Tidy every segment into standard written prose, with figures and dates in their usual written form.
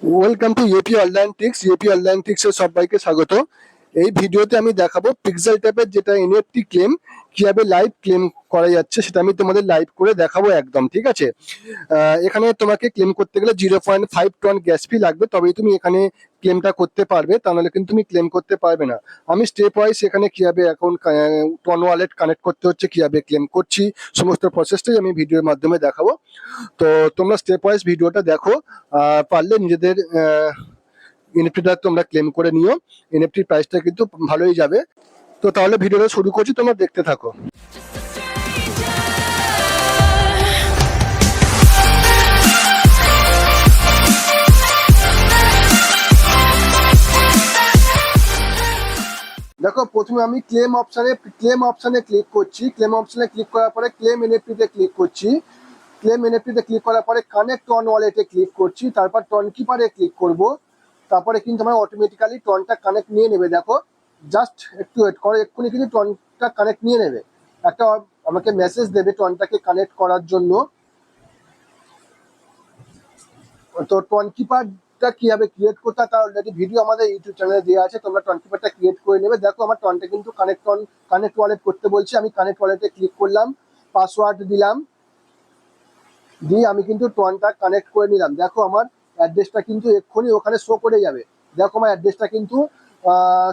Welcome to AP online tricks. AP online ট্রিক্সের সবাইকে স্বাগত। এই ভিডিওতে আমি দেখাবো পিক্সেল ট্যাপের যেটা এনএফটি ক্লেম কিভাবে লাইভ ক্লেম করা যাচ্ছে, সেটা আমি তোমাদের লাইভ করে দেখাবো একদম, ঠিক আছে। এখানে তোমাকে ক্লেম করতে গেলে 0.5 টন গ্যাস ফি লাগবে, তবেই তুমি এখানে ক্লেমটা করতে পারবে, তা নাহলে কিন্তু তুমি ক্লেম করতে পারবে না। আমি স্টেপ ওয়াইজ এখানে কিভাবে এখন টন ওয়ালেট কানেক্ট করতে হচ্ছে, কিভাবে ক্লেম করছি, সমস্ত প্রসেসটাই আমি ভিডিওর মাধ্যমে দেখাবো। তো তোমরা স্টেপ ওয়াইজ ভিডিওটা দেখো, পারলে নিজেদের এনএফটিটা তোমরা ক্লেম করে নিও। এনএফটির প্রাইসটা কিন্তু ভালোই যাবে। তো তাহলে ভিডিওটা শুরু করছি, তোমরা দেখতে থাকো। দেখো, প্রথমে আমি ক্লেম অপশানে ক্লিক করছি। ক্লেম অপশানে ক্লিক করার পরে ক্লেম এনএফটিতে ক্লিক করছি। ক্লেম এনএফটিতে ক্লিক করার পরে কানেক্ট টন ওয়ালেটে ক্লিক করছি, তারপর টন কিপারে ক্লিক করব। তারপরে কিন্তু আমার অটোমেটিক্যালি টনটা কানেক্ট নিয়ে নেবে। দেখো, জাস্ট একটু ওয়েট করো, এক্ষুনি কিন্তু টনটা কানেক্ট নিয়ে নেবে। একটা আমাকে মেসেজ দেবে টনটাকে কানেক্ট করার জন্য। তো টন কিপারটা কিভাবে ক্রিয়েট করতে হয় তার অলরেডি ভিডিও আমাদের ইউটিউব চ্যানেলে দেওয়া আছে, তোমরা টন কিপারটা ক্রিয়েট করে নেবে। দেখো, আমার টনটা কিন্তু কানেক্ট ওয়ালেট করতে বলছি, আমি কানেক্ট ওয়ালেটে ক্লিক করলাম, পাসওয়ার্ড দিলাম, দিয়ে আমি কিন্তু টনটা কানেক্ট করে নিলাম। দেখো, আমার অ্যাড্রেসটা কিন্তু এক্ষুনি ওখানে শো করে যাবে। দেখো, আমার অ্যাড্রেসটা কিন্তু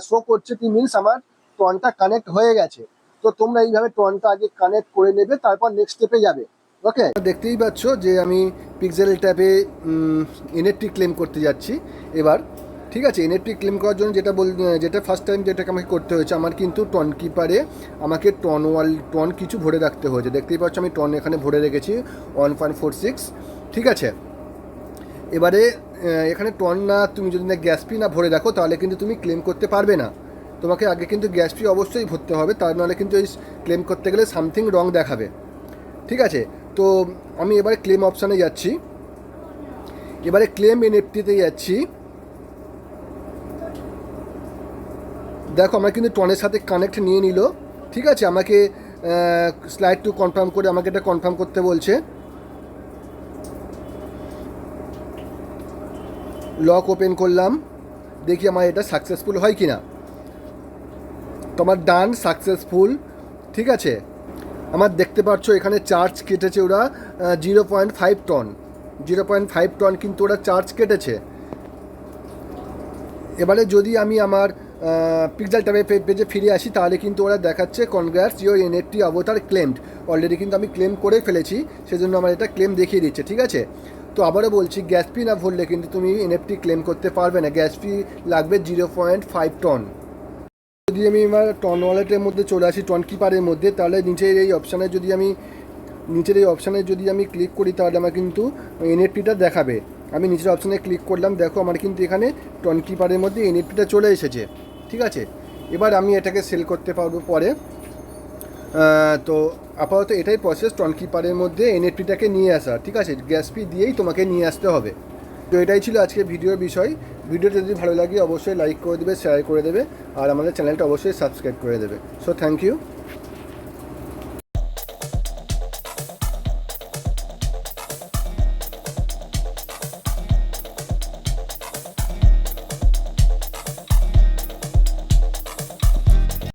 শো করছে, কি মিনস আমার টনটা কানেক্ট হয়ে গেছে। তো তোমরা এইভাবে টনটা আগে কানেক্ট করে নেবে, তারপর নেক্সট স্টেপে যাবে। ওকে, দেখতেই পাচ্ছ যে আমি পিক্সেল ট্যাপে এনএফটি ক্লেম করতে যাচ্ছি এবার, ঠিক আছে। এনএফটি ক্লেম করার জন্য যেটা ফার্স্ট টাইম যেটাকে আমাকে করতে হয়েছে, আমার কিন্তু টন কিপারে আমাকে টন কিছু ভরে রাখতে হয়েছে। দেখতেই পাচ্ছ আমি টন এখানে ভরে রেখেছি 1.46, ঠিক আছে। এবারে এখানে টন না, তুমি যদি না গ্যাস ফি না ভরে রাখো তাহলে কিন্তু তুমি ক্লেম করতে পারবে না। তোমাকে আগে কিন্তু গ্যাস ফি অবশ্যই ভরতে হবে, তার নাহলে কিন্তু এই ক্লেম করতে গেলে সামথিং রং দেখাবে, ঠিক আছে। তো আমি এবারে ক্লেম অপশানে যাচ্ছি, এবারে ক্লেম এনএফটিতে যাচ্ছি। দেখো, আমরা কিন্তু টনের সাথে কানেক্ট নিয়ে নিল, ঠিক আছে। আমাকে স্লাইড টু কনফার্ম করে আমাকে এটা কনফার্ম করতে বলছে। লক ওপেন করলাম, দেখি আমার এটা সাকসেসফুল হয় কি না। তোমার ডান, সাকসেসফুল, ঠিক আছে। আমার দেখতে পাচ্ছ এখানে চার্জ কেটেছে ওরা 0.5 টন, 0.5 টন কিন্তু ওরা চার্জ কেটেছে। এবারে যদি আমি আমার পিক্সেল ট্যাপের পেজে ফিরে আসি, তাহলে কিন্তু ওরা দেখাচ্ছে কনগ্রাটস ইওর এনএফটি অবতার ক্লেমড। অলরেডি কিন্তু আমি ক্লেম করে ফেলেছি, সেজন্য আমার এটা ক্লেম দেখিয়ে দিচ্ছে, ঠিক আছে। তো আবারও বলছি, গ্যাস ফি না ভরলে কিন্তু তুমি এনএফটি ক্লেম করতে পারবে না। গ্যাস ফি লাগবে 0.5 টন। যদি আমি আমার টন ওয়ালেটের মধ্যে চলে আসি, টন কিপারের মধ্যে, তাহলে নিচের এই অপশানে যদি আমি ক্লিক করি, তাহলে আমার কিন্তু এনএফটিটা দেখাবে। আমি নিচের অপশানে ক্লিক করলাম, দেখো আমার কিন্তু এখানে টন কিপারের মধ্যে এনএফটিটা চলে এসেছে, ঠিক আছে। এবার আমি এটাকে সেল করতে পারবো পরে। তো আপাতত এটাই প্রসেস, টন কিপারের মধ্যে এনএফটিটাকে নিয়ে আসা, ঠিক আছে। গ্যাস ফি দিয়েই তোমাকে নিয়ে আসতে হবে। তো এটাই ছিল আজকে ভিডিওর বিষয়। ভিডিওটা যদি ভালো লাগে অবশ্যই লাইক করে দেবে, শেয়ার করে দেবে, আর আমাদের চ্যানেলটা অবশ্যই সাবস্ক্রাইব করে দেবে। So thank you.